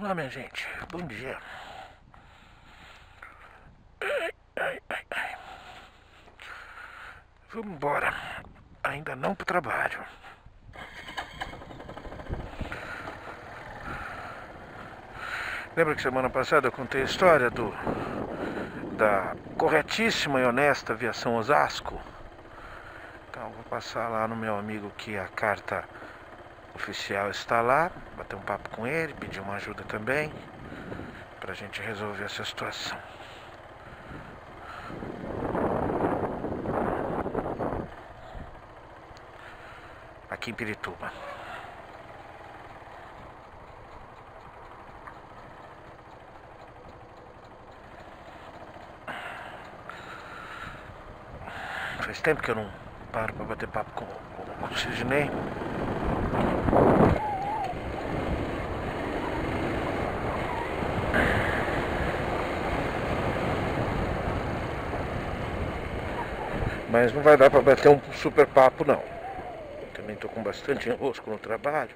Olá, minha gente. Bom dia. Ai. Vamos embora. Ainda não pro trabalho. Lembra que semana passada eu contei a história da corretíssima e honesta aviação Osasco? Então vou passar lá no meu amigo que a carta oficial está lá, bater um papo com ele, pedir uma ajuda também, pra gente resolver essa situação. Aqui em Pirituba. Faz tempo que eu não paro pra bater papo com o Sidney. Mas não vai dar pra bater um super papo, não. Também tô com bastante enrosco no trabalho.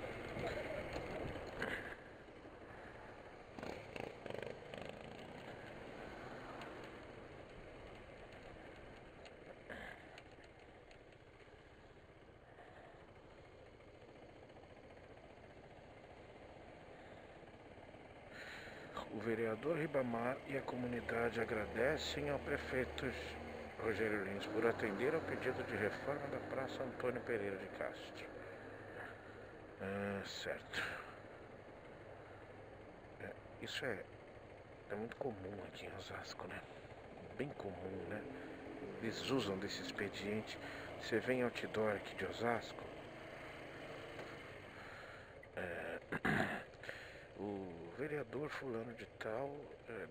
O vereador Ribamar e a comunidade agradecem ao prefeito Rogério Lins por atender ao pedido de reforma da Praça Antônio Pereira de Castro. Certo. Isso é muito comum aqui em Osasco, né? Bem comum, né? Eles usam desse expediente. Você vem outdoor aqui de Osasco, o vereador fulano de tal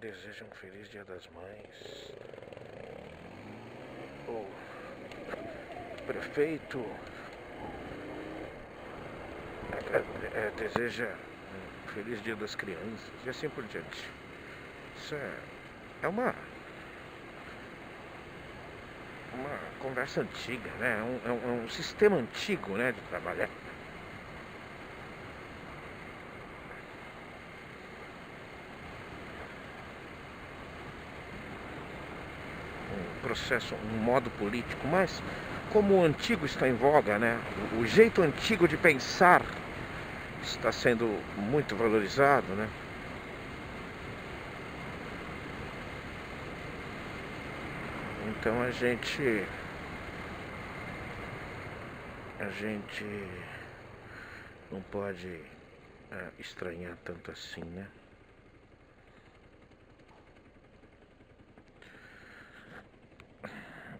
deseja um feliz Dia das Mães. O prefeito deseja um feliz Dia das Crianças e assim por diante. Isso é uma conversa antiga, né? É um sistema antigo, né, de trabalhar. Processo, um modo político, mas como o antigo está em voga, né? O jeito antigo de pensar está sendo muito valorizado, né? Então a gente não pode estranhar tanto assim, né?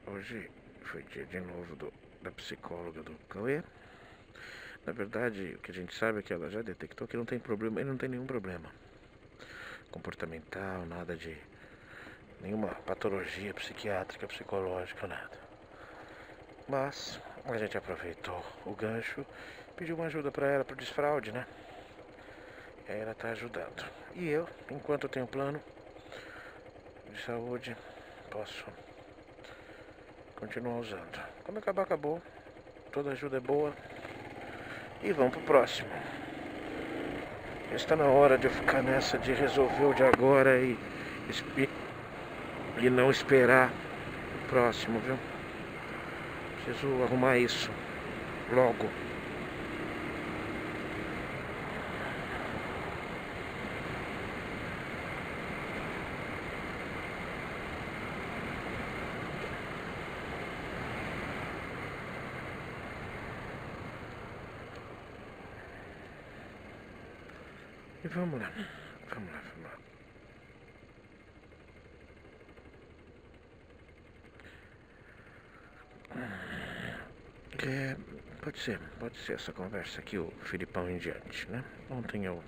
Hoje foi dia de novo da psicóloga do Cauê. Na verdade, o que a gente sabe é que ela já detectou que não tem problema, ele não tem nenhum problema comportamental, nada de nenhuma patologia psiquiátrica, psicológica, nada. Mas a gente aproveitou o gancho, pediu uma ajuda pra ela pro desfraude, né? E aí ela tá ajudando. E eu, enquanto eu tenho plano de saúde, posso continuar usando. Quando acabar, acabou. Toda ajuda é boa. E vamos pro próximo. Está na hora de eu ficar nessa de resolver o de agora e não esperar o próximo, viu? Preciso arrumar isso logo. E vamos lá. Pode ser essa conversa aqui, o Filipão em diante, né? Ontem eu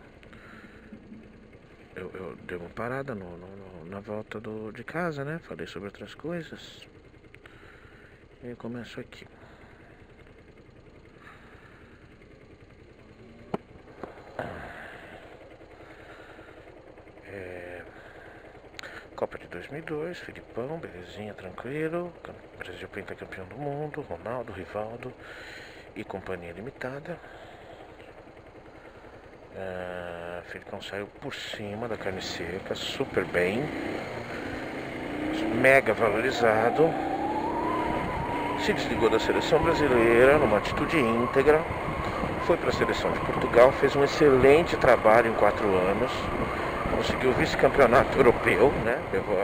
dei uma parada na volta de casa, né? Falei sobre outras coisas. E começo aqui. Copa de 2002, Filipão, belezinha, tranquilo. Brasil pentacampeão do mundo, Ronaldo, Rivaldo e Companhia Limitada. O Felipão saiu por cima da carne seca, super bem, mega valorizado. Se desligou da seleção brasileira numa atitude íntegra. Foi para a seleção de Portugal, fez um excelente trabalho em 4 anos. Conseguiu o vice-campeonato europeu, né? Levou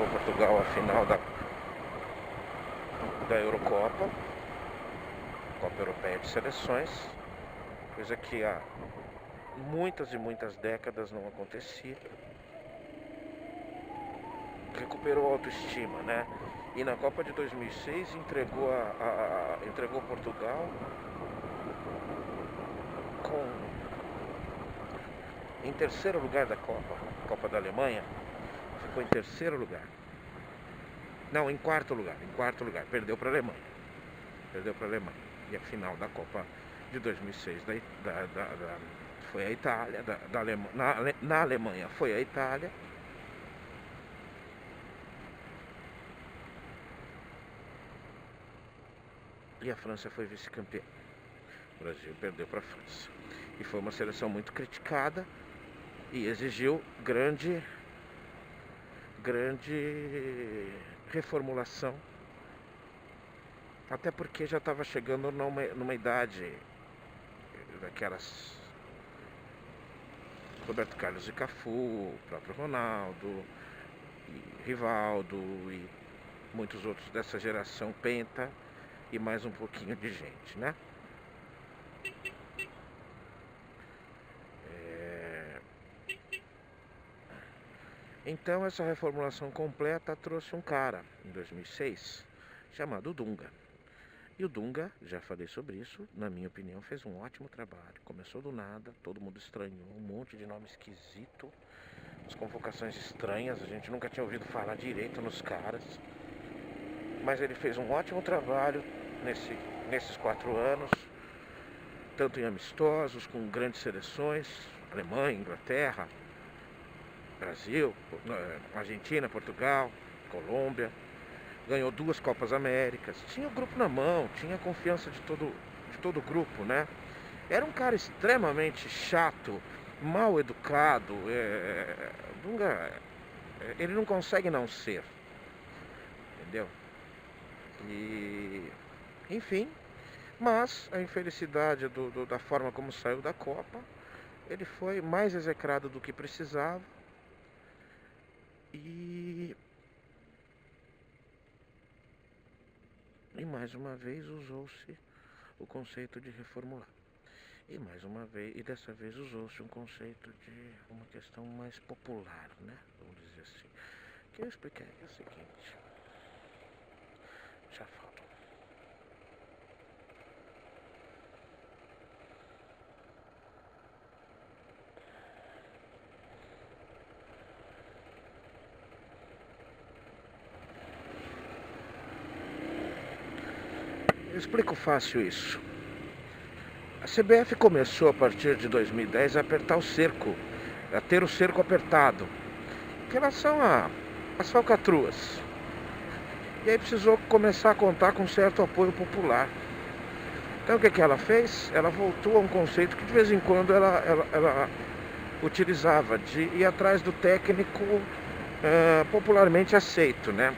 Portugal à final da Eurocopa, Copa Europeia de Seleções, coisa que há muitas e muitas décadas não acontecia. Recuperou a autoestima, né? E na Copa de 2006 entregou Portugal em terceiro lugar da Copa da Alemanha. Ficou em terceiro lugar. Não, em quarto lugar. Perdeu para a Alemanha. E a final da Copa de 2006 foi a Itália. Na Alemanha foi a Itália. E a França foi vice-campeã. O Brasil perdeu para a França. E foi uma seleção muito criticada e exigiu grande reformulação. Até porque já estava chegando numa idade daquelas Roberto Carlos e Cafu, o próprio Ronaldo, e Rivaldo e muitos outros dessa geração penta e mais um pouquinho de gente, né? Então essa reformulação completa trouxe um cara em 2006 chamado Dunga. E o Dunga, já falei sobre isso, na minha opinião fez um ótimo trabalho. Começou do nada, todo mundo estranhou, um monte de nome esquisito, as convocações estranhas, a gente nunca tinha ouvido falar direito nos caras. Mas ele fez um ótimo trabalho nesses 4 anos, tanto em amistosos, com grandes seleções, Alemanha, Inglaterra, Brasil, Argentina, Portugal, Colômbia. Ganhou 2 Copas Américas. Tinha o grupo na mão, tinha a confiança de todo o grupo, né? Era um cara extremamente chato, mal educado. Dunga, ele não consegue não ser. Entendeu? E, enfim, mas a infelicidade da forma como saiu da Copa, ele foi mais execrado do que precisava. E mais uma vez usou-se o conceito de reformular. E dessa vez usou-se um conceito de uma questão mais popular, né? Vamos dizer assim. O que eu expliquei é o seguinte. Já falo. Eu explico fácil isso. A CBF começou a partir de 2010 a apertar o cerco, a ter o cerco apertado, em relação às falcatruas. E aí precisou começar a contar com certo apoio popular. Então o que ela fez? Ela voltou a um conceito que de vez em quando ela utilizava, de ir atrás do técnico popularmente aceito, né?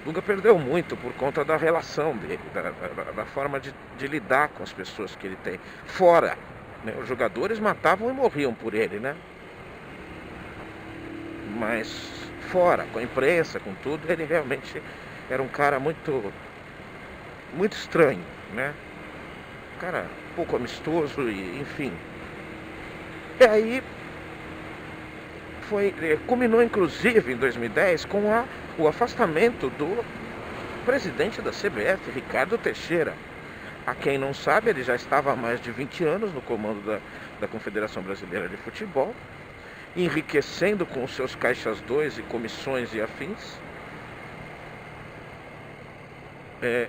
Dunga perdeu muito por conta da relação dele, da forma de lidar com as pessoas que ele tem. Fora, né? Os jogadores matavam e morriam por ele, né? Mas fora, com a imprensa, com tudo, ele realmente era um cara muito estranho, né? Um cara pouco amistoso e enfim. E aí culminou inclusive em 2010 com o afastamento do presidente da CBF, Ricardo Teixeira. A quem não sabe, ele já estava há mais de 20 anos no comando da Confederação Brasileira de Futebol, enriquecendo com os seus caixas 2 e comissões e afins.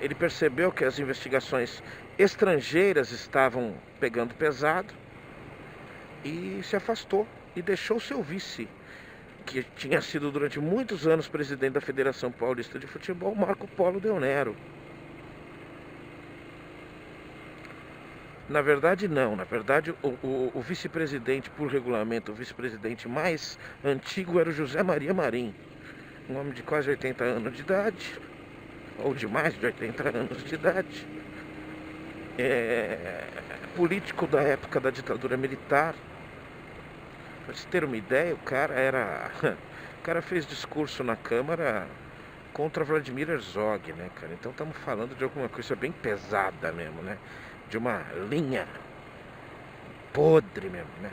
Ele percebeu que as investigações estrangeiras estavam pegando pesado e se afastou e deixou seu vice, que tinha sido durante muitos anos presidente da Federação Paulista de Futebol, Marco Polo Del Nero. Na verdade, não. Na verdade, o vice-presidente, por regulamento, o vice-presidente mais antigo era o José Maria Marim, um homem de quase 80 anos de idade, ou de mais de 80 anos de idade, político da época da ditadura militar. Pra você ter uma ideia, o cara era. O cara fez discurso na Câmara contra Vladimir Herzog, né, cara? Então estamos falando de alguma coisa bem pesada mesmo, né? De uma linha podre mesmo, né?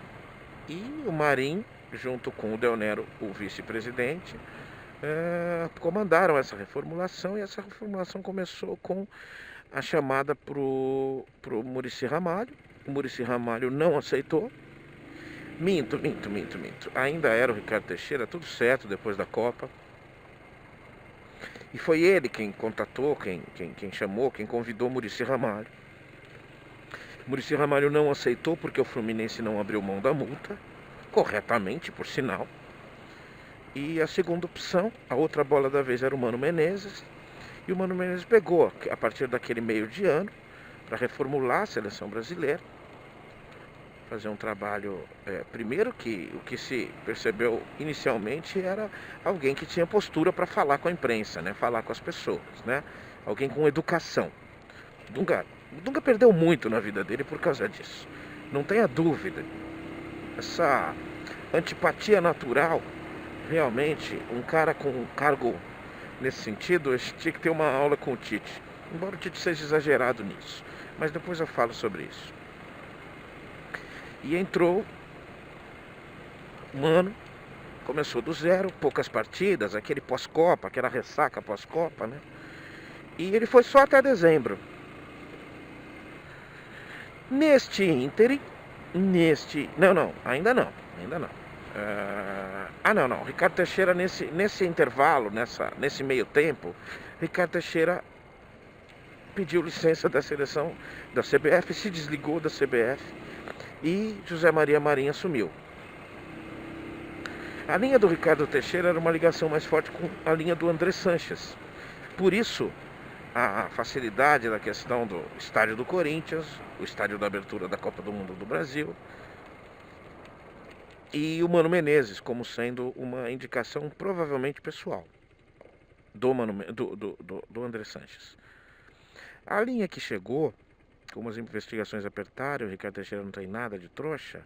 E o Marim, junto com o Delnero, o vice-presidente, comandaram essa reformulação, e essa reformulação começou com a chamada pro Muricy Ramalho. O Muricy Ramalho não aceitou. Minto. Ainda era o Ricardo Teixeira, tudo certo depois da Copa. E foi ele quem contatou, quem chamou, quem convidou o Muricy Ramalho. Muricy Ramalho não aceitou porque o Fluminense não abriu mão da multa, corretamente, por sinal. E a segunda opção, a outra bola da vez, era o Mano Menezes. E o Mano Menezes pegou, a partir daquele meio de ano, para reformular a seleção brasileira. Fazer um trabalho, primeiro que o que se percebeu inicialmente era alguém que tinha postura para falar com a imprensa, né? Falar com as pessoas, né? Alguém com educação. Dunga perdeu muito na vida dele por causa disso. Não tenha dúvida. Essa antipatia natural, realmente, um cara com um cargo nesse sentido, tinha que ter uma aula com o Tite. Embora o Tite seja exagerado nisso. Mas depois eu falo sobre isso. E entrou, Mano, começou do zero, poucas partidas, aquele pós-Copa, aquela ressaca pós-Copa, né? E ele foi só até dezembro. Neste ínterim, ainda não. Não. Ricardo Teixeira, nesse intervalo, nesse meio tempo, Ricardo Teixeira pediu licença da seleção da CBF, se desligou da CBF e José Maria Marim assumiu. A linha do Ricardo Teixeira era uma ligação mais forte com a linha do André Sanches. Por isso, a facilidade da questão do estádio do Corinthians, o estádio da abertura da Copa do Mundo do Brasil, e o Mano Menezes como sendo uma indicação provavelmente pessoal do André Sanches. A linha que chegou, como as investigações apertaram, o Ricardo Teixeira não tem nada de trouxa,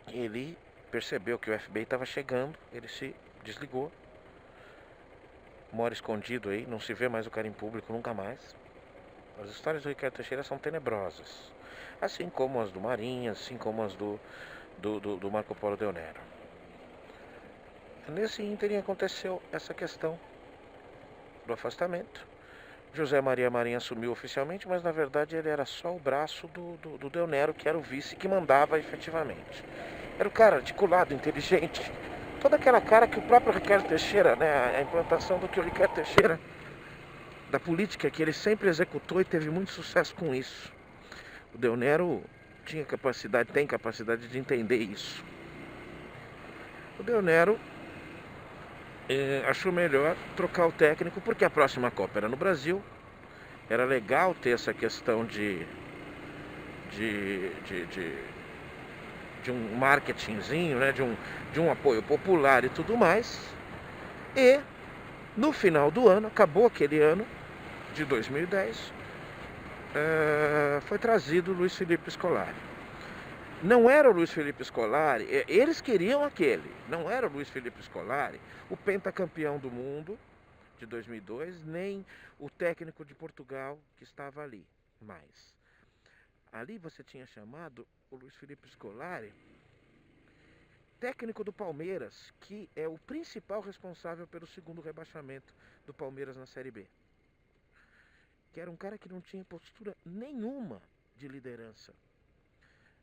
ele percebeu que o FBI estava chegando, ele se desligou, mora escondido aí, não se vê mais o cara em público nunca mais. As histórias do Ricardo Teixeira são tenebrosas, assim como as do Marinho, assim como as do Marco Polo Delnero. Nesse ínterim aconteceu essa questão do afastamento. José Maria Marim assumiu oficialmente, mas na verdade ele era só o braço do Delnero, que era o vice que mandava efetivamente. Era o cara articulado, inteligente, toda aquela cara que o próprio Ricardo Teixeira, né, a implantação do que o Ricardo Teixeira, da política que ele sempre executou e teve muito sucesso com isso. O Delnero tem capacidade de entender isso. O Delnero achou melhor trocar o técnico, porque a próxima Copa era no Brasil. Era legal ter essa questão de um marketingzinho, né? de um apoio popular e tudo mais. E no final do ano, acabou aquele ano de 2010, foi trazido o Luiz Felipe Scolari. Não era o Luiz Felipe Scolari, eles queriam aquele, não era o Luiz Felipe Scolari, o pentacampeão do mundo de 2002, nem o técnico de Portugal que estava ali. Mas ali você tinha chamado o Luiz Felipe Scolari, técnico do Palmeiras, que é o principal responsável pelo segundo rebaixamento do Palmeiras na Série B. Que era um cara que não tinha postura nenhuma de liderança.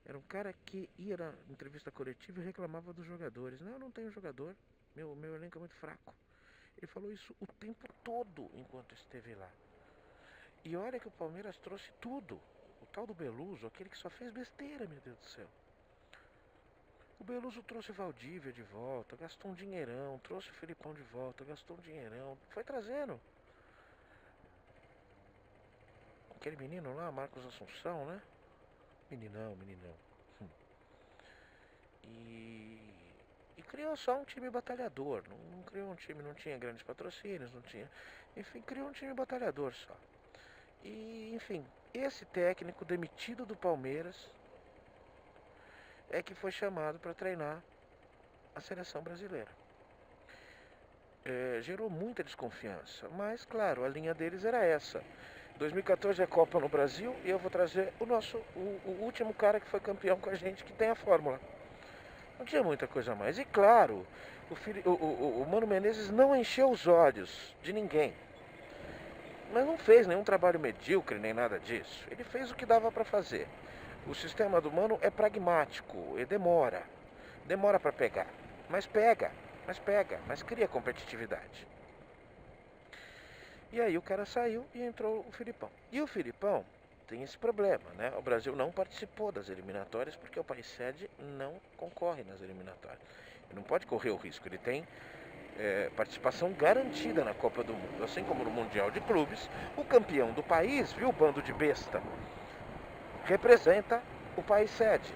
Era um cara que ia na entrevista coletiva e reclamava dos jogadores. Não, eu não tenho jogador, meu elenco é muito fraco. Ele falou isso o tempo todo enquanto esteve lá. E olha que o Palmeiras trouxe tudo. O tal do Beluso, aquele que só fez besteira, meu Deus do céu. O Beluso trouxe o Valdívia de volta, gastou um dinheirão, trouxe o Felipão de volta, gastou um dinheirão, foi trazendo. aquele menino lá, Marcos Assunção, né? Meninão. E, e criou só um time batalhador. Não criou um time, não tinha grandes patrocínios, não tinha. Enfim, criou um time batalhador só. E, enfim, esse técnico demitido do Palmeiras é que foi chamado para treinar a seleção brasileira. Gerou muita desconfiança, mas claro, a linha deles era essa. 2014 é Copa no Brasil e eu vou trazer o último cara que foi campeão com a gente, que tem a fórmula. Não tinha muita coisa a mais. E claro, o Mano Menezes não encheu os olhos de ninguém. Mas não fez nenhum trabalho medíocre, nem nada disso. Ele fez o que dava para fazer. O sistema do Mano é pragmático, e demora. Demora para pegar. Mas pega, mas cria competitividade. E aí o cara saiu e entrou o Filipão. E o Filipão tem esse problema, né? O Brasil não participou das eliminatórias porque o país sede não concorre nas eliminatórias. Ele não pode correr o risco. Ele tem participação garantida na Copa do Mundo. Assim como no Mundial de Clubes, o campeão do país, viu, bando de besta, representa o país sede,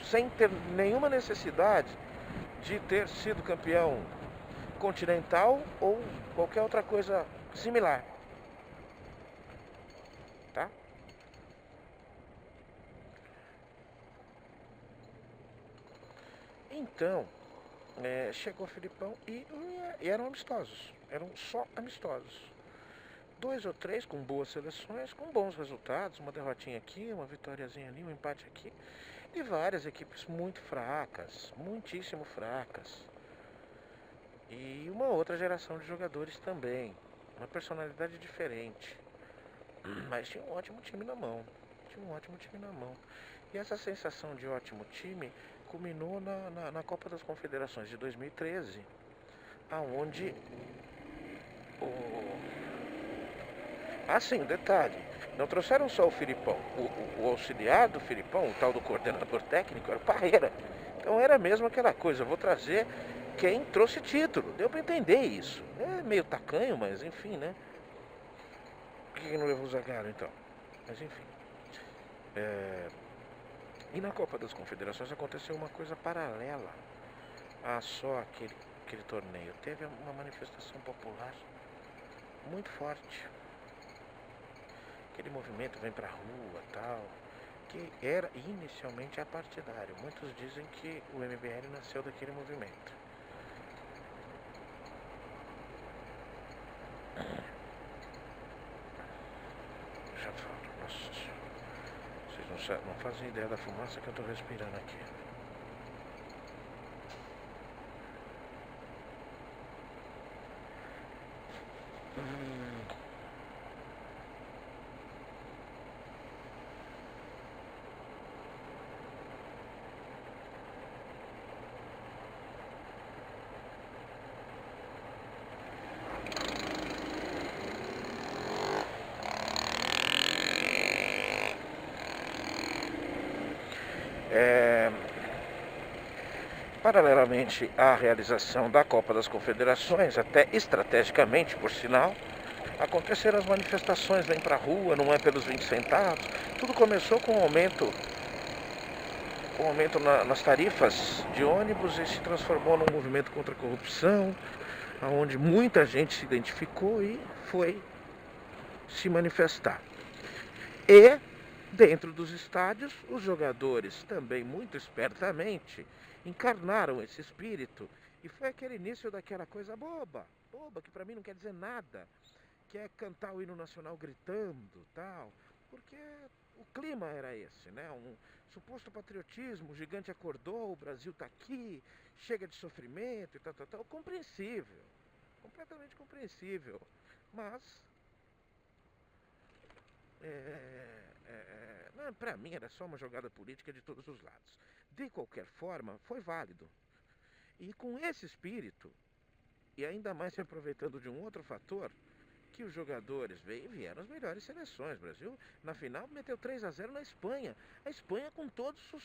sem ter nenhuma necessidade de ter sido campeão continental ou qualquer outra coisa similar. Tá? Então, chegou o Filipão e eram amistosos. Eram só amistosos. 2 ou 3 com boas seleções, com bons resultados. Uma derrotinha aqui, uma vitóriazinha ali, um empate aqui. E várias equipes muito fracas, muitíssimo fracas. E uma outra geração de jogadores também. Uma personalidade diferente. Mas tinha um ótimo time na mão. E essa sensação de ótimo time culminou na Copa das Confederações de 2013, aonde sim, detalhe, não trouxeram só o Filipão, o auxiliar do Filipão, o tal do coordenador técnico, era o Parreira. Então era mesmo aquela coisa, eu vou trazer quem trouxe título, deu para entender isso. É meio tacanho, mas enfim, né? Por que não levou o Zagallo então? Mas enfim. E na Copa das Confederações aconteceu uma coisa paralela a só aquele torneio. Teve uma manifestação popular muito forte. Aquele movimento vem pra rua tal, que era inicialmente apartidário. Muitos dizem que o MBL nasceu daquele movimento. Já falo, nossa senhora. Vocês não fazem ideia da fumaça que eu tô respirando aqui. Paralelamente à realização da Copa das Confederações, até estrategicamente, por sinal, aconteceram as manifestações, vem pra rua, não é pelos 20 centavos. Tudo começou com um aumento nas tarifas de ônibus e se transformou num movimento contra a corrupção, onde muita gente se identificou e foi se manifestar. E dentro dos estádios, os jogadores também muito espertamente encarnaram esse espírito. E foi aquele início daquela coisa boba, que pra mim não quer dizer nada, que é cantar o hino nacional gritando, tal, porque o clima era esse, né? Um suposto patriotismo, o gigante acordou, o Brasil tá aqui, chega de sofrimento e tal, compreensível, completamente compreensível, mas para mim era só uma jogada política de todos os lados. De qualquer forma, foi válido. E com esse espírito, e ainda mais se aproveitando de um outro fator, que os jogadores vieram as melhores seleções. O Brasil, na final, meteu 3-0 na Espanha. A Espanha com todos os...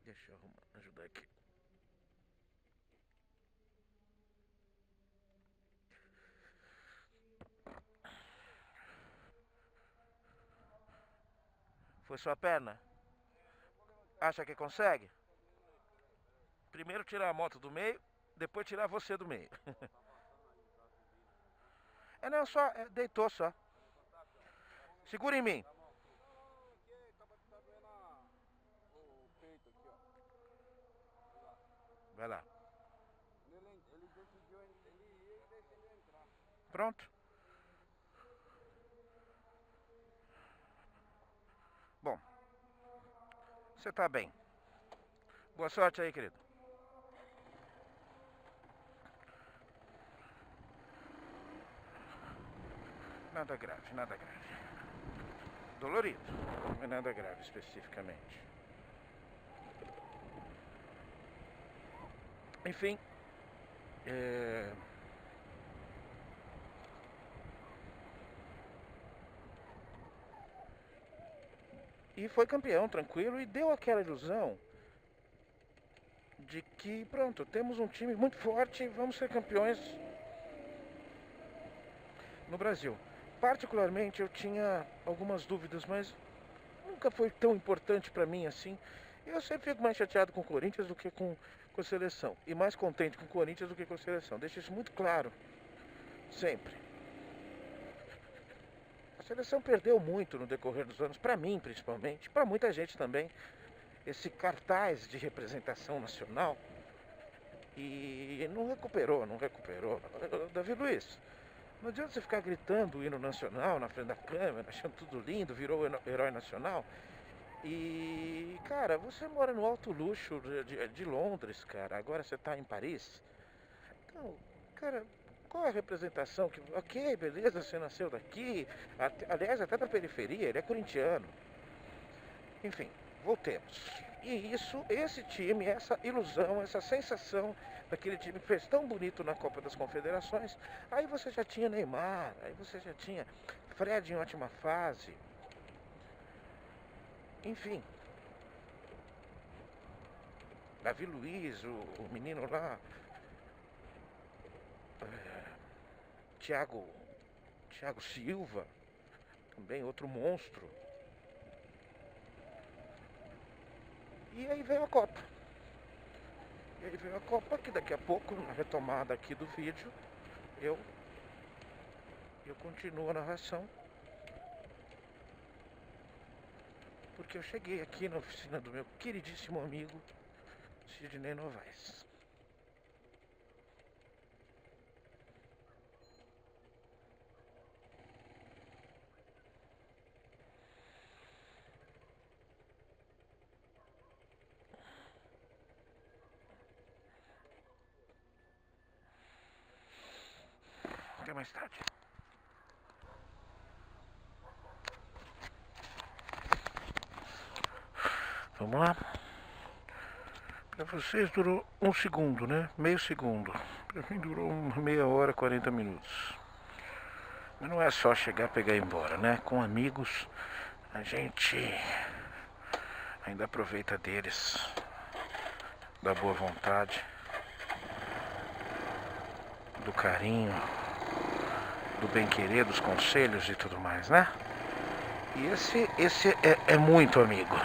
Deixa eu ajudar aqui. Foi sua perna? Acha que consegue? Primeiro tirar a moto do meio, depois tirar você do meio. É não, só deitou só. Segura em mim. Vai lá. Ele decidiu, ele decidiu entrar. Pronto. Bom, você tá bem. Boa sorte aí, querido. Nada grave, nada grave. Dolorido, mas nada grave especificamente. Enfim, e foi campeão, tranquilo, e deu aquela ilusão de que, pronto, temos um time muito forte e vamos ser campeões no Brasil. Particularmente eu tinha algumas dúvidas, mas nunca foi tão importante pra mim assim. Eu sempre fico mais chateado com o Corinthians do que com a seleção. E mais contente com o Corinthians do que com a seleção. Deixa isso muito claro. Sempre. A seleção perdeu muito no decorrer dos anos, pra mim principalmente, pra muita gente também. Esse cartaz de representação nacional. E não recuperou. Davi Luiz, não adianta você ficar gritando o hino nacional na frente da câmera, achando tudo lindo, virou herói nacional. E, cara, você mora no alto luxo de Londres, cara. Agora você tá em Paris. Então, cara, qual é a representação? Ok, beleza, você nasceu daqui. Aliás, até da periferia, ele é corintiano. Enfim, voltemos. E esse time, essa ilusão, essa sensação daquele time que fez tão bonito na Copa das Confederações. Aí você já tinha Neymar, aí você já tinha Fred em ótima fase. Enfim. Davi Luiz, o menino lá. Thiago Silva, também outro monstro. E aí veio a Copa. Que daqui a pouco, na retomada aqui do vídeo, eu continuo a narração. Porque eu cheguei aqui na oficina do meu queridíssimo amigo Sidney Novaes. Até mais tarde. Vamos lá. Para vocês durou 1 segundo, né? Meio segundo. Para mim durou meia hora, 40 minutos. Mas não é só chegar, pegar e ir embora, né? Com amigos, a gente ainda aproveita deles, da boa vontade, do carinho, do bem-querer, dos conselhos e tudo mais, né? E esse é muito amigo.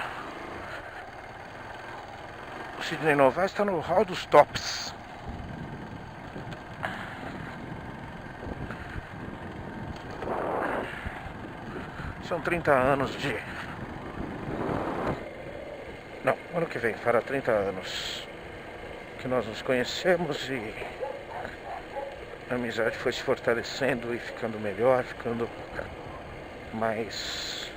O Sidney Novaes está no hall dos tops. São 30 anos de... Não, ano que vem fará 30 anos que nós nos conhecemos e a amizade foi se fortalecendo e ficando melhor, ficando mais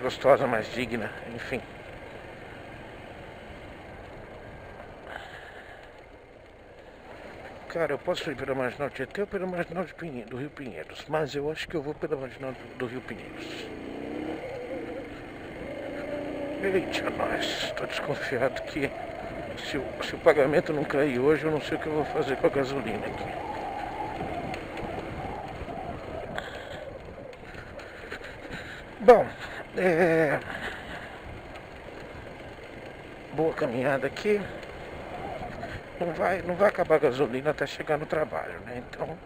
gostosa, mais digna, enfim. Cara, eu posso ir pela Marginal Tietê ou pela Marginal do Rio Pinheiros, mas eu acho que eu vou pela Marginal do Rio Pinheiros. Eita, nós, tô desconfiado que se o pagamento não cair hoje, eu não sei o que eu vou fazer com a gasolina aqui. Bom, boa caminhada aqui. Não vai acabar a gasolina até chegar no trabalho, né? Então,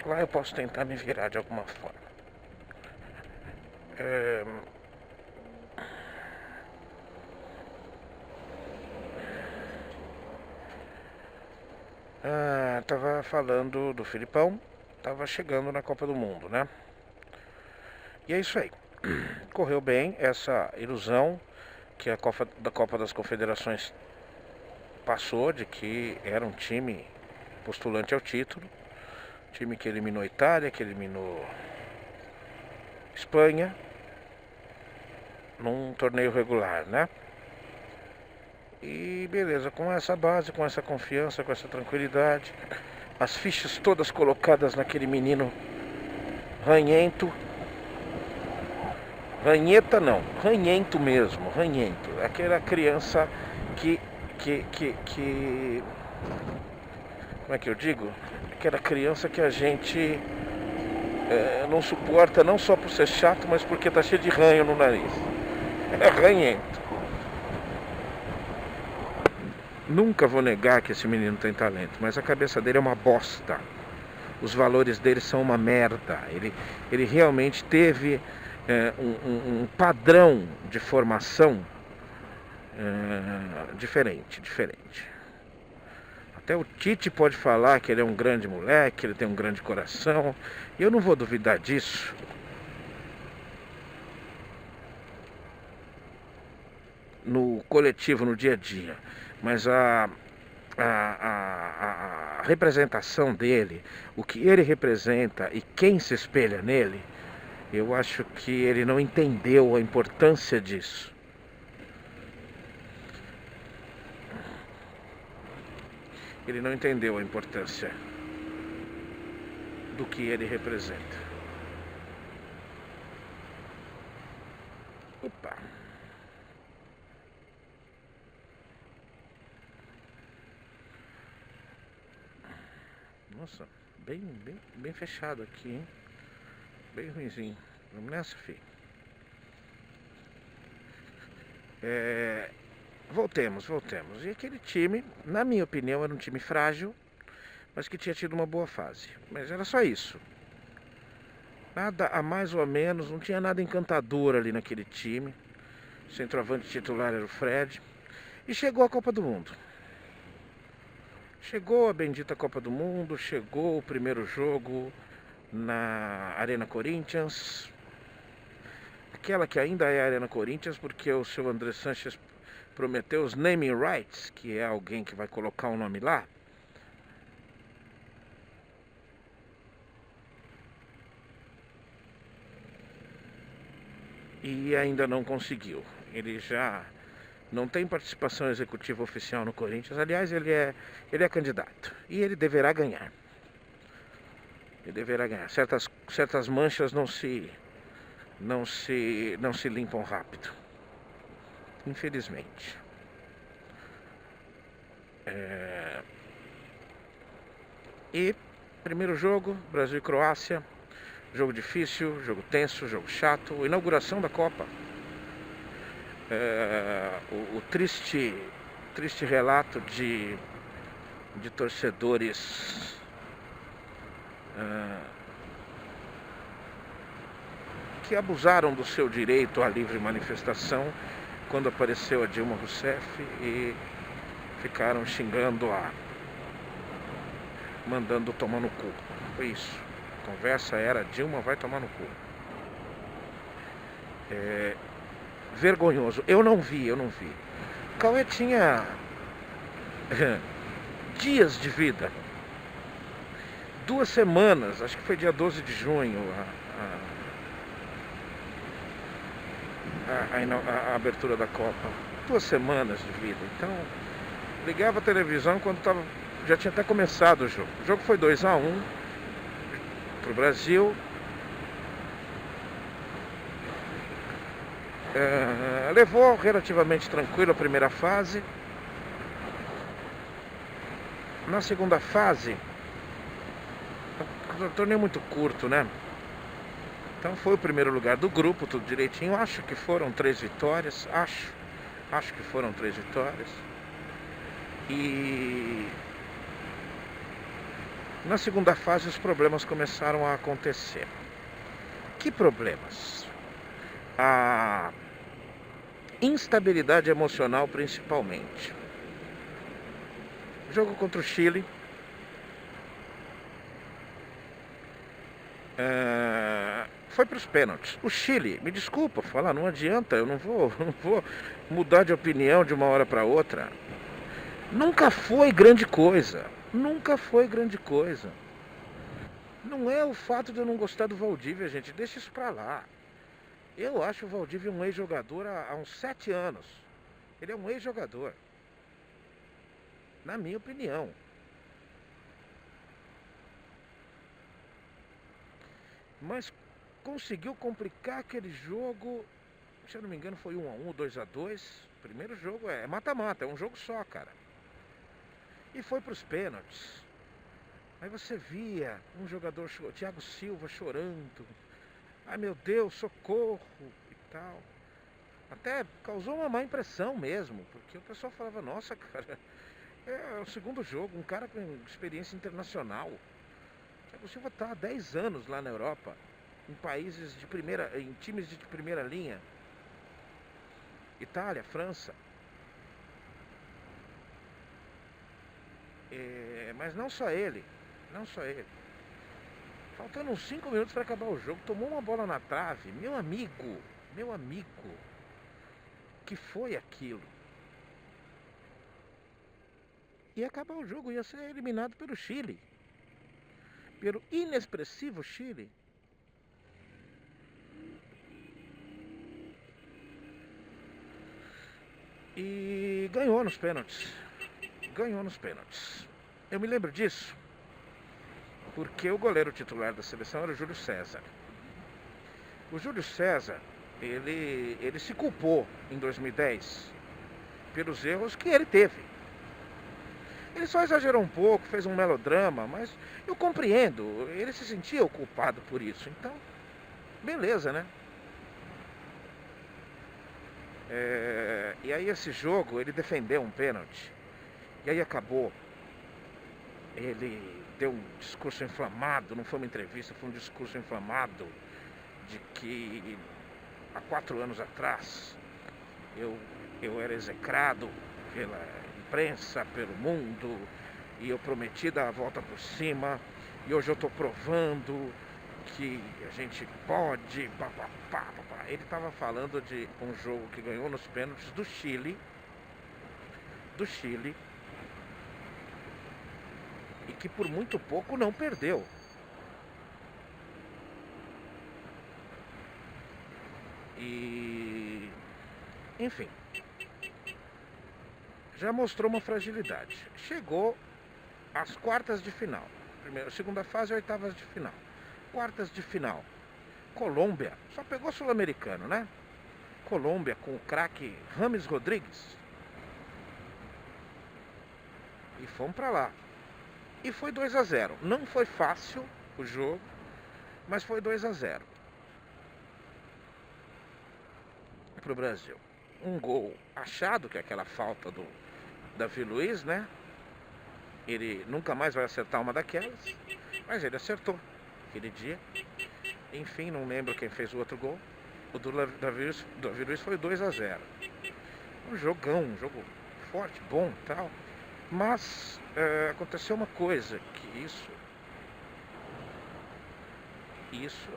lá eu posso tentar me virar de alguma forma. Tava falando do Filipão, tava chegando na Copa do Mundo, né? E é isso aí. Correu bem essa ilusão que a Copa das Confederações passou, de que era um time postulante ao título, time que eliminou a Itália, que eliminou Espanha num torneio regular, né? E beleza, com essa base, com essa confiança, com essa tranquilidade, as fichas todas colocadas naquele menino ranhento. Ranheta não, ranhento mesmo, ranhento. Aquela criança que como é que eu digo? Aquela criança que a gente não suporta, não só por ser chato, mas porque tá cheio de ranho no nariz. É ranhento. Nunca vou negar que esse menino tem talento, mas a cabeça dele é uma bosta. Os valores dele são uma merda. Ele realmente teve um padrão de formação diferente. Até o Tite pode falar que ele é um grande moleque, ele tem um grande coração. E eu não vou duvidar disso. No coletivo, no dia a dia. Mas a representação dele, o que ele representa e quem se espelha nele, eu acho que ele não entendeu a importância disso. Ele não entendeu a importância do que ele representa. Opa. Nossa, bem fechado aqui, hein? Bem ruimzinho. Vamos nessa, filho. Voltemos. E aquele time, na minha opinião, era um time frágil, mas que tinha tido uma boa fase. Mas era só isso. Nada a mais ou a menos, não tinha nada encantador ali naquele time. O centroavante titular era o Fred. E chegou a Copa do Mundo. Chegou a bendita Copa do Mundo, chegou o primeiro jogo na Arena Corinthians. Aquela que ainda é a Arena Corinthians, porque o seu André Sanches prometeu os naming rights, que é alguém que vai colocar um nome lá. E ainda não conseguiu. Ele já não tem participação executiva oficial no Corinthians. Aliás, ele é candidato. E ele deverá ganhar. Certas manchas não se limpam rápido. Infelizmente. E primeiro jogo, Brasil e Croácia. Jogo difícil, jogo tenso, jogo chato. Inauguração da Copa. O triste relato de torcedores que abusaram do seu direito à livre manifestação quando apareceu a Dilma Rousseff e ficaram xingando mandando tomar no cu. Foi isso. A conversa era: Dilma vai tomar no cu. Vergonhoso. Eu não vi. O Cauê tinha dias de vida. 2 semanas, acho que foi dia 12 de junho a abertura da Copa. 2 semanas de vida. Então, ligava a televisão quando já tinha até começado o jogo. O jogo foi 2-1 pro Brasil. Levou relativamente tranquilo a primeira fase. Na segunda fase, o torneio é muito curto, né? Então foi o primeiro lugar do grupo, tudo direitinho. Acho que foram 3 vitórias. Acho que foram 3 vitórias. E na segunda fase os problemas começaram a acontecer. Que problemas? a instabilidade emocional principalmente. Jogo contra o Chile. Foi para os pênaltis. O Chile, me desculpa falar, não adianta, eu não vou mudar de opinião de uma hora para outra. Nunca foi grande coisa. Nunca foi grande coisa. Não é o fato de eu não gostar do Valdívia, gente. Deixa isso pra lá. Eu acho o Valdívia um ex-jogador há uns 7 anos. Ele é um ex-jogador. Na minha opinião. Mas conseguiu complicar aquele jogo. Se eu não me engano foi 1-1, 2-2. Primeiro jogo é mata-mata, é um jogo só, cara. E foi pros pênaltis. Aí você via um jogador, Thiago Silva, chorando. Ai meu Deus, socorro e tal. Até causou uma má impressão mesmo, porque o pessoal falava, nossa cara, é o segundo jogo, um cara com experiência internacional. Thiago Silva está há 10 anos lá na Europa, em países de primeira, em times de primeira linha. Itália, França. Mas não só ele. Faltando uns 5 minutos para acabar o jogo, tomou uma bola na trave. Meu amigo, que foi aquilo? Ia acabar o jogo, ia ser eliminado pelo Chile. Pelo inexpressivo Chile. E ganhou nos pênaltis. Eu me lembro disso porque o goleiro titular da seleção era o Júlio César. O Júlio César, ele se culpou em 2010 pelos erros que ele teve. Ele só exagerou um pouco, fez um melodrama, mas eu compreendo, ele se sentia o culpado por isso. Então, beleza, né? E aí esse jogo, ele defendeu um pênalti. E aí acabou. Ele deu um discurso inflamado, não foi uma entrevista, foi um discurso inflamado de que há 4 anos atrás eu era execrado pela imprensa, pelo mundo, e eu prometi dar a volta por cima, e hoje eu estou provando que a gente pode, papapá. Ele estava falando de um jogo que ganhou nos pênaltis do Chile, e que por muito pouco não perdeu. E, enfim, já mostrou uma fragilidade. Chegou às quartas de final. Segunda fase, oitavas de final. Quartas de final. Colômbia, só pegou sul-americano, né? Colômbia com o craque James Rodrigues. E fomos pra lá. E foi 2-0. Não foi fácil o jogo, mas foi 2-0 pro Brasil. Um gol achado, que é aquela falta do Davi Luiz, né? Ele nunca mais vai acertar uma daquelas, mas ele acertou aquele dia. Enfim, não lembro quem fez o outro gol. O do Davi Luiz foi 2-0. Um jogão, um jogo forte, bom e tal. Mas aconteceu uma coisa, que isso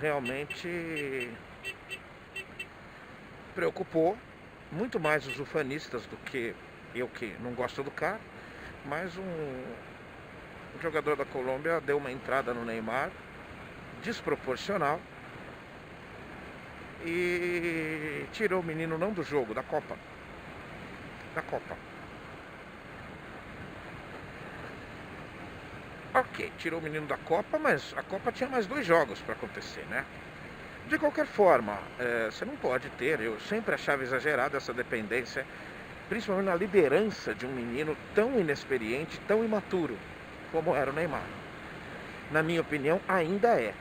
realmente preocupou muito mais os ufanistas do que eu, que não gosto do cara. Mas um jogador da Colômbia deu uma entrada no Neymar desproporcional e tirou o menino não do jogo, da Copa. Ok, tirou o menino da Copa, mas a Copa tinha mais 2 jogos para acontecer, né? De qualquer forma, você não pode ter, eu sempre achava exagerada essa dependência, principalmente na liderança de um menino tão inexperiente, tão imaturo, como era o Neymar. Na minha opinião, ainda é.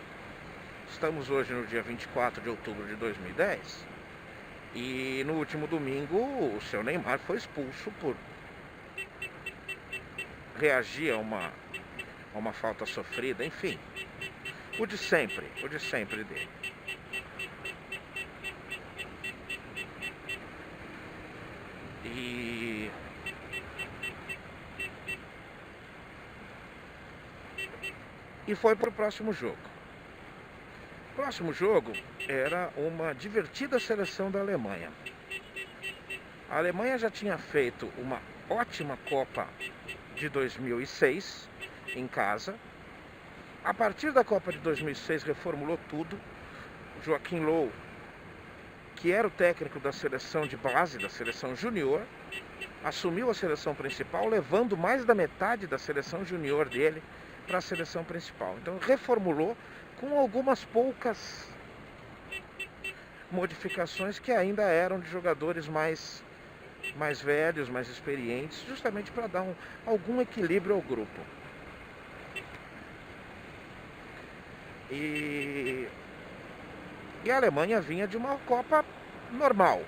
Estamos hoje no dia 24 de outubro de 2010 e no último domingo o seu Neymar foi expulso por reagir a uma falta sofrida, enfim. O de sempre dele. E foi para o próximo jogo. O próximo jogo era uma divertida seleção da Alemanha. A Alemanha já tinha feito uma ótima Copa de 2006 em casa. A partir da Copa de 2006 reformulou tudo. Joachim Löw, que era o técnico da seleção de base, da seleção júnior, assumiu a seleção principal, levando mais da metade da seleção júnior dele para a seleção principal. Então reformulou com algumas poucas modificações que ainda eram de jogadores mais velhos, mais experientes, justamente para dar algum equilíbrio ao grupo. E a Alemanha vinha de uma Copa normal,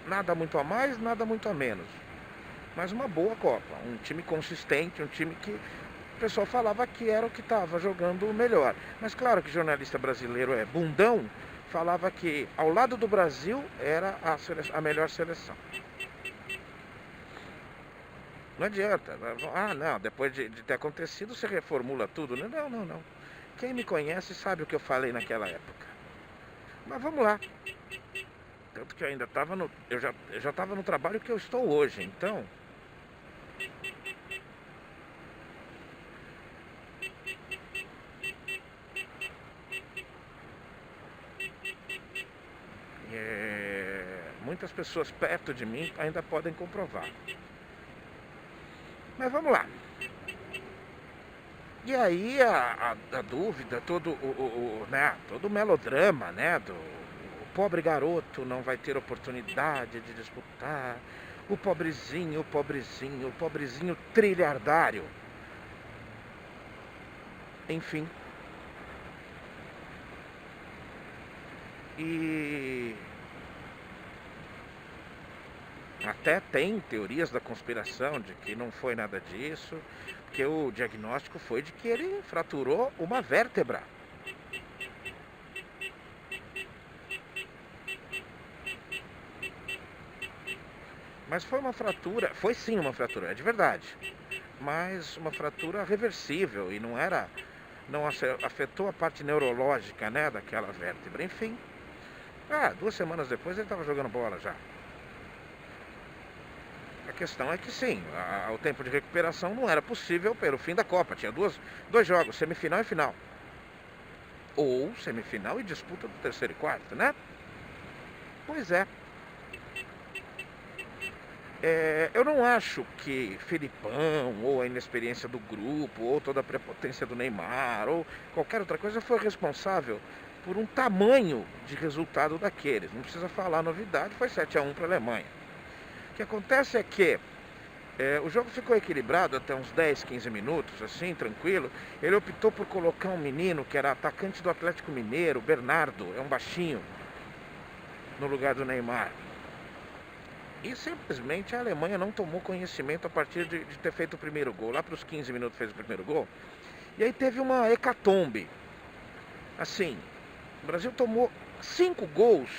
nada muito a mais, nada muito a menos, mas uma boa Copa, um time consistente, um time que o pessoal falava que era o que estava jogando melhor. Mas claro que jornalista brasileiro é bundão, falava que ao lado do Brasil era a melhor seleção. Não adianta. Ah, não, depois de ter acontecido você reformula tudo. Não. Quem me conhece sabe o que eu falei naquela época. Mas vamos lá. Tanto que eu ainda estava eu já estava no trabalho que eu estou hoje, então. Muitas pessoas perto de mim ainda podem comprovar. Mas vamos lá. E aí a dúvida, todo o melodrama, né? O pobre garoto não vai ter oportunidade de disputar. O pobrezinho trilhardário. Enfim. E até tem teorias da conspiração de que não foi nada disso, porque o diagnóstico foi de que ele fraturou uma vértebra. Mas foi uma fratura, foi sim uma fratura, é de verdade, mas uma fratura reversível e não afetou a parte neurológica, né, daquela vértebra. Enfim, 2 semanas depois ele estava jogando bola já. A questão é que sim, o tempo de recuperação não era possível pelo fim da Copa. Tinha dois jogos, semifinal e final. Ou semifinal e disputa do terceiro e quarto, né? Pois é. Eu não acho que Felipão, ou a inexperiência do grupo, ou toda a prepotência do Neymar, ou qualquer outra coisa foi responsável por um tamanho de resultado daqueles. Não precisa falar novidade, foi 7-1 para a Alemanha. O que acontece é que o jogo ficou equilibrado até uns 10, 15 minutos, assim, tranquilo. Ele optou por colocar um menino que era atacante do Atlético Mineiro, Bernardo, é um baixinho, no lugar do Neymar. E simplesmente a Alemanha não tomou conhecimento a partir de ter feito o primeiro gol. Lá para os 15 minutos fez o primeiro gol. E aí teve uma hecatombe. Assim, o Brasil tomou 5 gols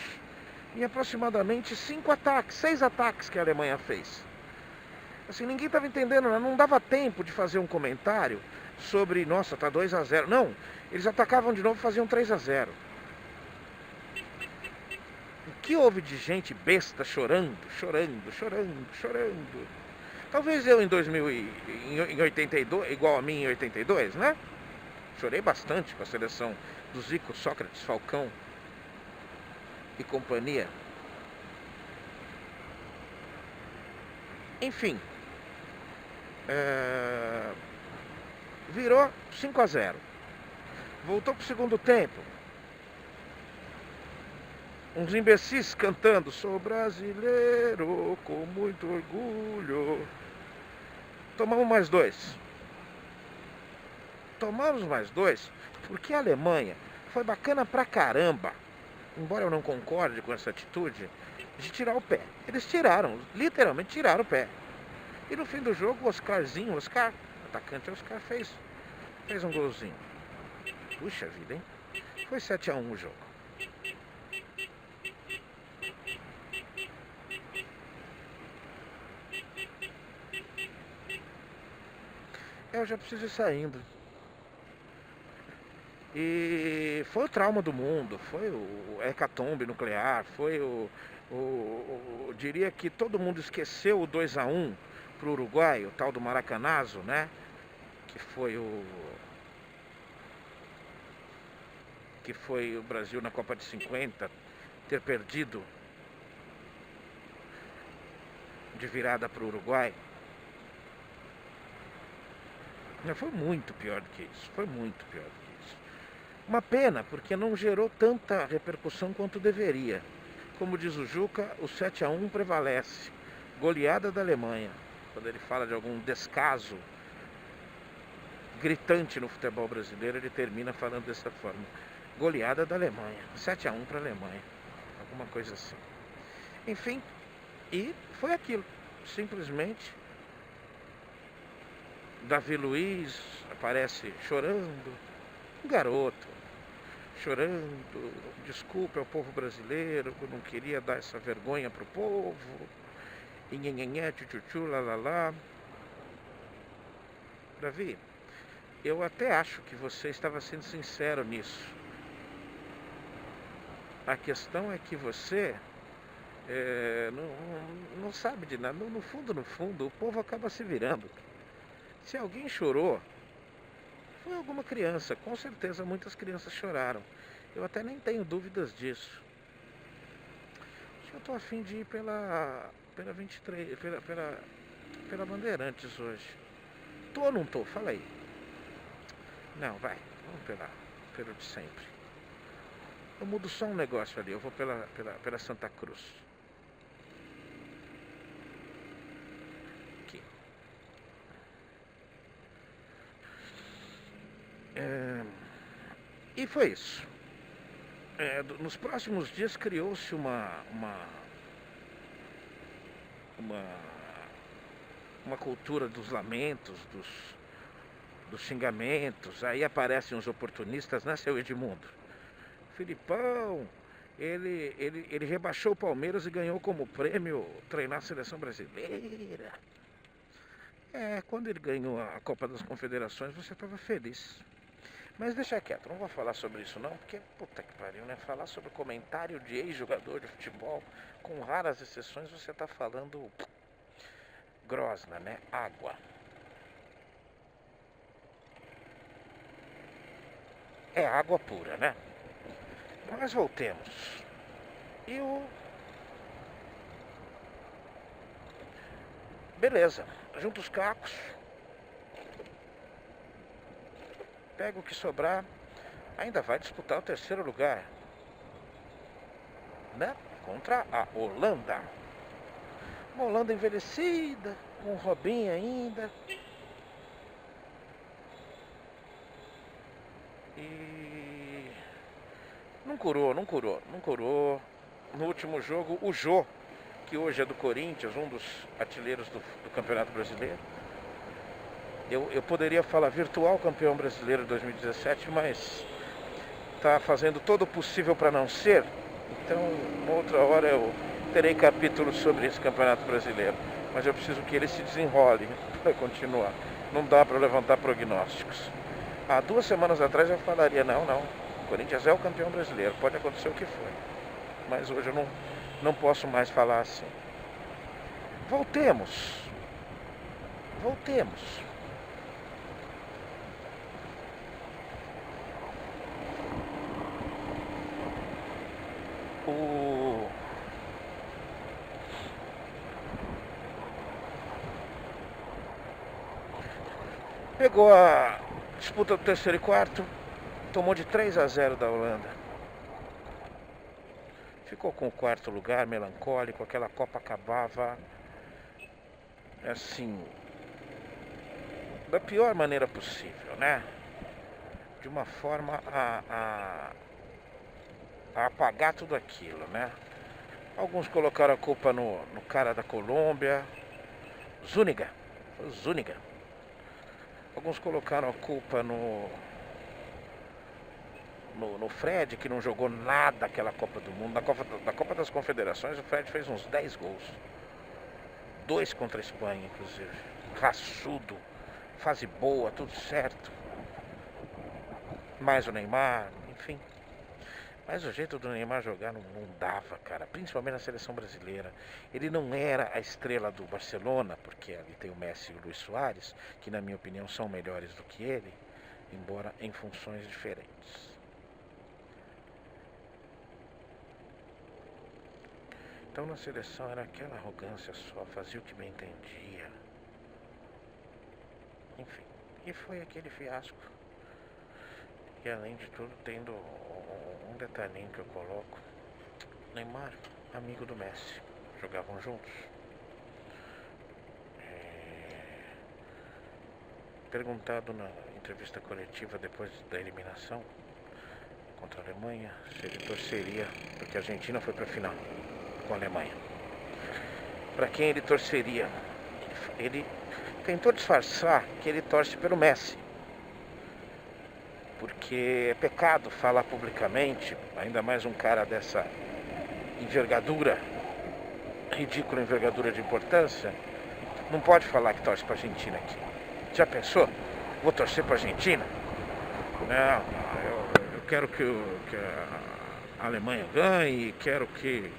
em aproximadamente 6 ataques que a Alemanha fez. Assim, ninguém estava entendendo, não dava tempo de fazer um comentário sobre, nossa, tá 2-0. Não, eles atacavam de novo e faziam 3-0. O que houve de gente besta chorando. Talvez eu em 82, igual a mim em 82, né? Chorei bastante com a seleção do Zico, Sócrates, Falcão e companhia. Enfim, virou 5-0. Voltou pro segundo tempo. Uns imbecis cantando: sou brasileiro com muito orgulho. Tomamos mais 2. Tomamos mais 2 porque a Alemanha foi bacana pra caramba, embora eu não concorde com essa atitude, de tirar o pé. Eles tiraram, literalmente tiraram o pé. E no fim do jogo, o atacante Oscar, fez um golzinho. Puxa vida, hein? Foi 7-1 o jogo. Eu já preciso ir saindo. E foi o trauma do mundo, foi o hecatombe nuclear, foi diria que todo mundo esqueceu o 2-1 pro Uruguai, o tal do Maracanazo, né? Que foi o Brasil na Copa de 50 ter perdido de virada pro Uruguai. Foi muito pior do que isso, foi muito pior do que isso. Uma pena, porque não gerou tanta repercussão quanto deveria. Como diz o Juca, o 7-1 prevalece. Goleada da Alemanha. Quando ele fala de algum descaso gritante no futebol brasileiro, ele termina falando dessa forma. Goleada da Alemanha. 7-1 para a Alemanha. Alguma coisa assim. Enfim, e foi aquilo. Simplesmente, Davi Luiz aparece chorando. Um garoto, chorando. Desculpe ao povo brasileiro, eu não queria dar essa vergonha pro povo. E nhenhenhé, tchutchu, lalala. Davi, eu até acho que você estava sendo sincero nisso. A questão é que você não sabe de nada. No fundo, o povo acaba se virando. Se alguém chorou, foi alguma criança. Com certeza muitas crianças choraram. Eu até nem tenho dúvidas disso. Acho que eu tô a fim de ir pela 23, pela Bandeirantes hoje. Tô ou não tô? Fala aí. Não, vai. Vamos pelo de sempre. Eu mudo só um negócio ali. Eu vou pela Santa Cruz. Aqui. E foi isso. Nos próximos dias criou-se uma cultura dos lamentos, dos xingamentos. Aí aparecem os oportunistas, né, seu Edmundo? Filipão, ele rebaixou o Palmeiras e ganhou como prêmio treinar a seleção brasileira. Quando ele ganhou a Copa das Confederações, você estava feliz. Mas deixa quieto, não vou falar sobre isso não, porque puta que pariu, né? Falar sobre comentário de ex-jogador de futebol, com raras exceções, você tá falando grosna, né? Água. É água pura, né? Mas voltemos. Beleza, junta os cacos. Pega o que sobrar. Ainda vai disputar o terceiro lugar, né? Contra a Holanda. Uma Holanda envelhecida, com um Robinho ainda. E não curou. No último jogo, o Jô, que hoje é do Corinthians, um dos artilheiros do Campeonato Brasileiro. Eu poderia falar virtual campeão brasileiro de 2017, mas está fazendo todo o possível para não ser. Então, uma outra hora eu terei capítulos sobre esse campeonato brasileiro. Mas eu preciso que ele se desenrole para continuar. Não dá para levantar prognósticos. Há 2 semanas atrás eu falaria, não, o Corinthians é o campeão brasileiro, pode acontecer o que for. Mas hoje eu não posso mais falar assim. Voltemos. Pegou a disputa do terceiro e quarto, tomou de 3-0 da Holanda. Ficou com o quarto lugar, melancólico, aquela Copa acabava assim, da pior maneira possível, né? De uma forma a apagar tudo aquilo, né? Alguns colocaram a culpa no cara da Colômbia, Zúñiga. Alguns colocaram a culpa no Fred, que não jogou nada aquela Copa do Mundo. Na Copa das Confederações, o Fred fez uns 10 gols. 2 contra a Espanha, inclusive. Raçudo. fase boa, tudo certo. Mais o Neymar, enfim. Mas o jeito do Neymar jogar não dava, cara. Principalmente na seleção brasileira. Ele não era a estrela do Barcelona, porque ali tem o Messi e o Luis Suárez, que na minha opinião são melhores do que ele, embora em funções diferentes. Então na seleção era aquela arrogância só, fazia o que bem entendia. Enfim, e foi aquele fiasco. E além de tudo, tendo um detalhinho que eu coloco, Neymar, amigo do Messi, jogavam juntos. Perguntado na entrevista coletiva depois da eliminação contra a Alemanha, se ele torceria, porque a Argentina foi para a final com a Alemanha. Para quem ele torceria? Ele tentou disfarçar que ele torce pelo Messi. Porque é pecado falar publicamente, ainda mais um cara dessa envergadura, ridícula envergadura de importância, não pode falar que torce para a Argentina aqui. Já pensou? Vou torcer para a Argentina? Não, eu quero que a Alemanha ganhe, quero que...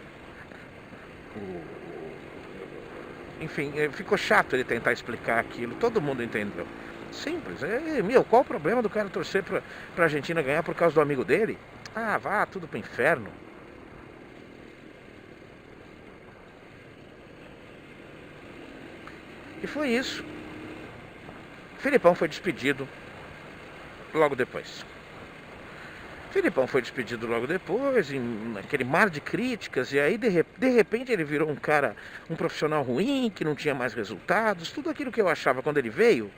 Enfim, ficou chato ele tentar explicar aquilo, todo mundo entendeu. Simples, qual o problema do cara torcer pra Argentina ganhar por causa do amigo dele? Ah, vá tudo pro inferno. E foi isso. Filipão foi despedido logo depois. Naquele mar de críticas, e aí de repente ele virou um profissional ruim, que não tinha mais resultados, tudo aquilo que eu achava quando ele veio,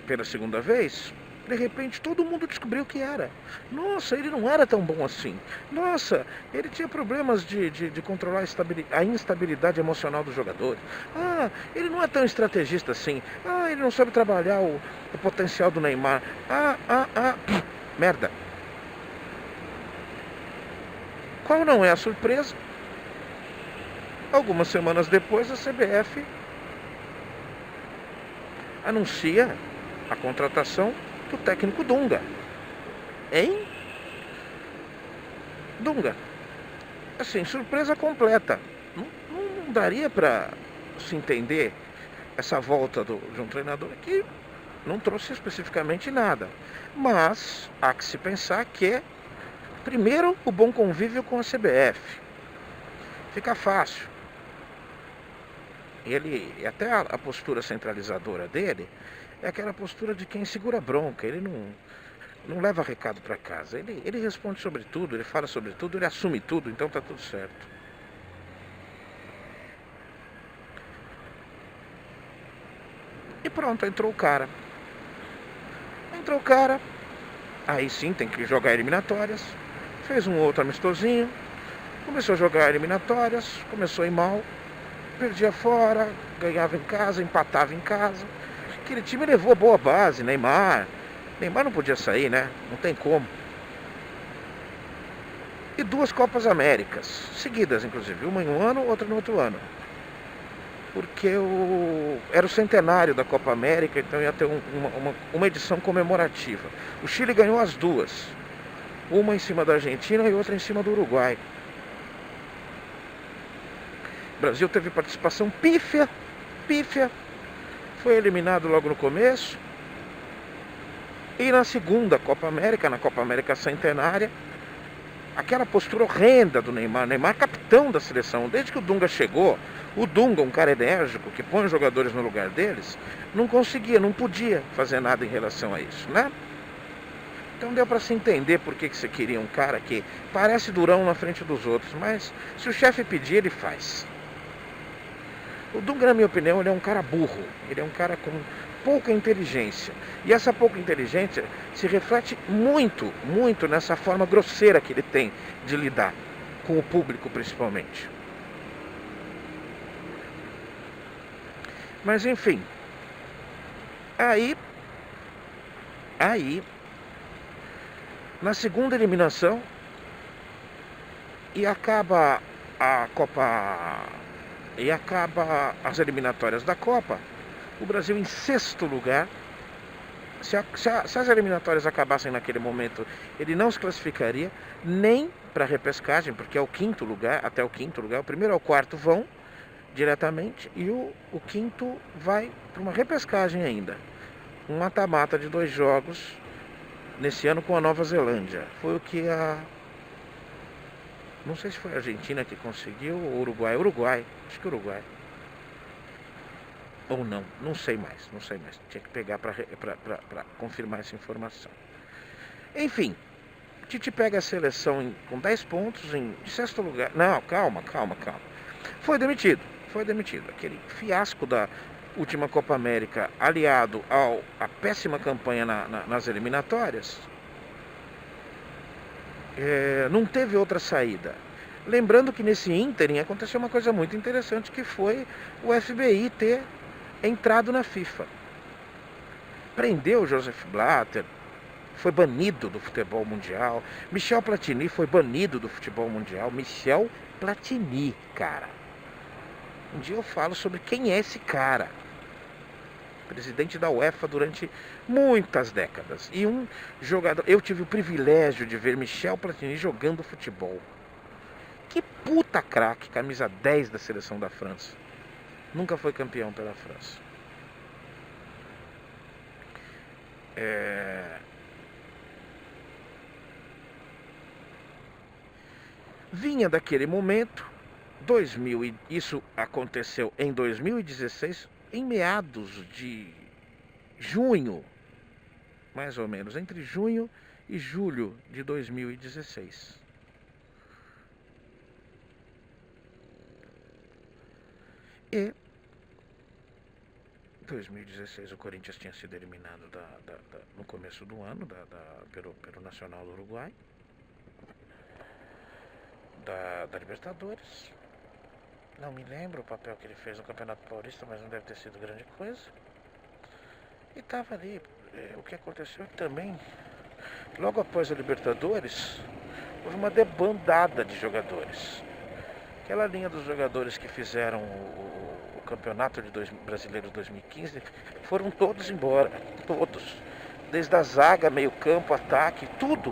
pela segunda vez, de repente todo mundo descobriu que era. Nossa, ele não era tão bom assim. Nossa, ele tinha problemas de controlar a instabilidade emocional dos jogadores. Ah, ele não é tão estrategista assim. Ah, ele não sabe trabalhar o potencial do Neymar. Merda. Qual não é a surpresa? Algumas semanas depois a CBF anuncia a contratação do técnico Dunga. Hein? Dunga. Assim, surpresa completa. Não daria para se entender essa volta de um treinador que não trouxe especificamente nada. Mas há que se pensar que, primeiro, o bom convívio com a CBF. Fica fácil. Até a postura centralizadora dele é aquela postura de quem segura bronca. Ele não leva recado para casa. Ele responde sobre tudo, ele fala sobre tudo, ele assume tudo, então tá tudo certo. E pronto, entrou o cara. Aí sim, tem que jogar eliminatórias. Fez um outro amistosinho. Começou a jogar eliminatórias, começou a ir mal. Perdia fora, ganhava em casa, empatava em casa. Aquele time levou boa base, Neymar não podia sair, né? Não tem como. E 2 Copas Américas, seguidas inclusive, uma em um ano, outra no outro ano. Porque era o centenário da Copa América, então ia ter uma edição comemorativa. O Chile ganhou as 2, uma em cima da Argentina e outra em cima do Uruguai. O Brasil teve participação pífia, foi eliminado logo no começo. E na segunda Copa América, na Copa América Centenária, aquela postura horrenda do Neymar capitão da seleção. Desde que o Dunga chegou, um cara enérgico, que põe os jogadores no lugar deles, não podia fazer nada em relação a isso, né? Então deu para se entender por que você queria um cara que parece durão na frente dos outros, mas se o chefe pedir, ele faz. O Dunga, na minha opinião, ele é um cara burro, ele é um cara com pouca inteligência. E essa pouca inteligência se reflete muito nessa forma grosseira que ele tem de lidar com o público, principalmente. Mas enfim, aí na segunda eliminação, e acaba a Copa, e acaba as eliminatórias da Copa, o Brasil em sexto lugar. Se as eliminatórias acabassem naquele momento, ele não se classificaria nem para a repescagem, porque é o quinto lugar, até o quinto lugar. O primeiro ao quarto vão diretamente e o quinto vai para uma repescagem ainda. Um mata-mata de 2 jogos nesse ano com a Nova Zelândia. Foi o que não sei se foi a Argentina que conseguiu ou o Uruguai. Acho que o Uruguai. Ou não sei mais. Tinha que pegar para confirmar essa informação. Enfim, Tite pega a seleção com 10 pontos em sexto lugar. Não, calma. Foi demitido. Aquele fiasco da última Copa América, aliado à péssima campanha nas eliminatórias, não teve outra saída. Lembrando que nesse ínterim aconteceu uma coisa muito interessante, que foi o FBI ter entrado na FIFA. Prendeu Joseph Blatter, foi banido do futebol mundial. Michel Platini foi banido do futebol mundial. Michel Platini, cara. Um dia eu falo sobre quem é esse cara. Presidente da UEFA durante muitas décadas. E um jogador... Eu tive o privilégio de ver Michel Platini jogando futebol. Que puta craque, camisa 10 da seleção da França. Nunca foi campeão pela França. Vinha daquele momento, isso aconteceu em 2016, em meados de junho, mais ou menos, entre junho e julho de 2016. E em 2016 o Corinthians tinha sido eliminado no começo do ano pelo Nacional do Uruguai, da Libertadores. Não me lembro o papel que ele fez no Campeonato Paulista, mas não deve ter sido grande coisa. E estava ali. O que aconteceu também, logo após a Libertadores, houve uma debandada de jogadores. Aquela linha dos jogadores que fizeram o Campeonato Brasileiro de 2015 foram todos embora, todos. Desde a zaga, meio campo, ataque, tudo.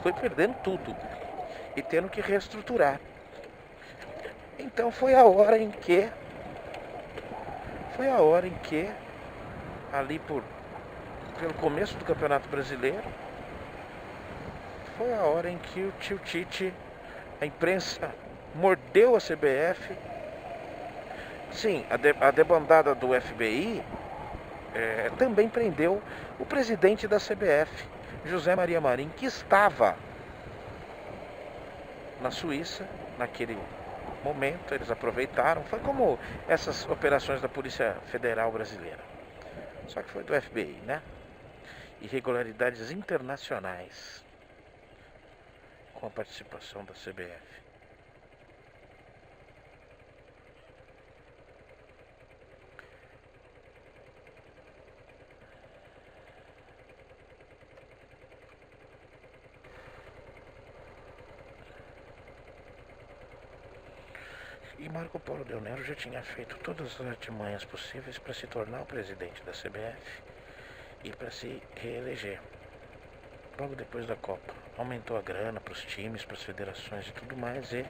Foi perdendo tudo e tendo que reestruturar. Então foi a hora em que, ali pelo começo do Campeonato Brasileiro, foi a hora em que o tio Tite, a imprensa mordeu a CBF. Sim, a debandada do FBI também prendeu o presidente da CBF, José Maria Marinho, que estava na Suíça naquele momento. Eles aproveitaram, foi como essas operações da Polícia Federal Brasileira, só que foi do FBI, né? Irregularidades internacionais com a participação da CBF. E Marco Polo Del Nero já tinha feito todas as artimanhas possíveis para se tornar o presidente da CBF e para se reeleger. Logo depois da Copa, aumentou a grana para os times, para as federações e tudo mais, e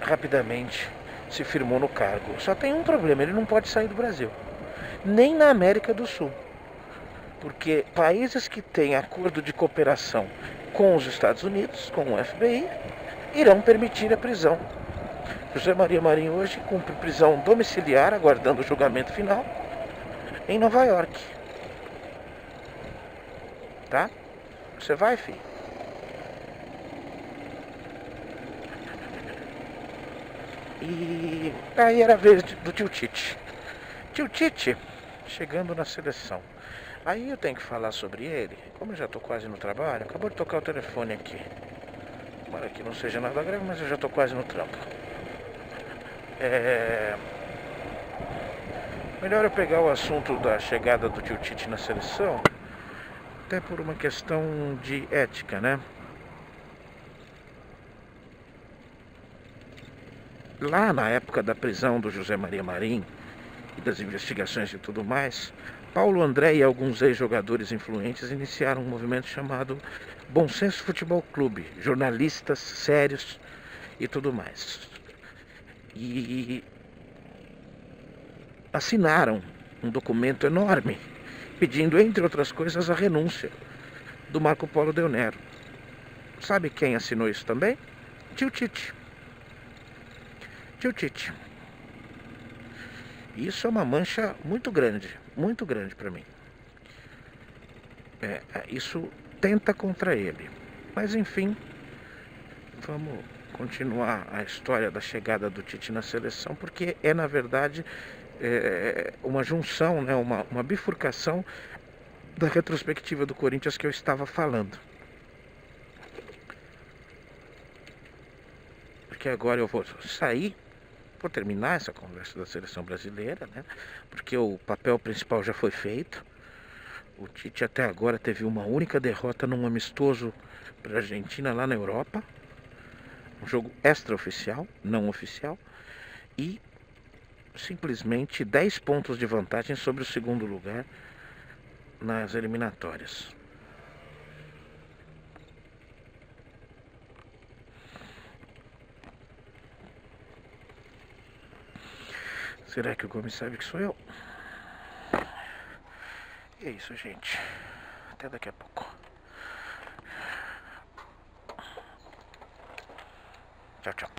rapidamente se firmou no cargo. Só tem um problema: ele não pode sair do Brasil, nem na América do Sul, porque países que têm acordo de cooperação com os Estados Unidos, com o FBI, irão permitir a prisão. José Maria Marinho hoje cumpre prisão domiciliar, aguardando o julgamento final, em Nova York. Tá? Você vai, filho? E aí era a vez do tio Tite. Tio Tite chegando na seleção. Aí eu tenho que falar sobre ele. Como eu já estou quase no trabalho, acabou de tocar o telefone aqui. Tomara que não seja nada grave, mas eu já estou quase no trampo. Melhor eu pegar o assunto da chegada do tio Tite na seleção, até por uma questão de ética, né? Lá na época da prisão do José Maria Marinho, e das investigações e tudo mais, Paulo André e alguns ex-jogadores influentes iniciaram um movimento chamado Bom Senso Futebol Clube, jornalistas sérios e tudo mais. E assinaram um documento enorme, pedindo, entre outras coisas, a renúncia do Marco Polo Del Nero. Sabe quem assinou isso também? Tio Tite. Tio Tite. Isso é uma mancha muito grande para mim. Isso tenta contra ele. Mas enfim, vamos continuar a história da chegada do Tite na seleção, porque é na verdade uma junção, né, uma bifurcação da retrospectiva do Corinthians que eu estava falando. Porque agora eu vou sair, vou terminar essa conversa da seleção brasileira, né? Porque o papel principal já foi feito. O Tite até agora teve uma única derrota num amistoso para a Argentina lá na Europa. Um jogo extraoficial, não oficial. E simplesmente 10 pontos de vantagem sobre o segundo lugar nas eliminatórias. Será que o Gomes sabe que sou eu? E é isso, gente. Até daqui a pouco. Tchau, tchau.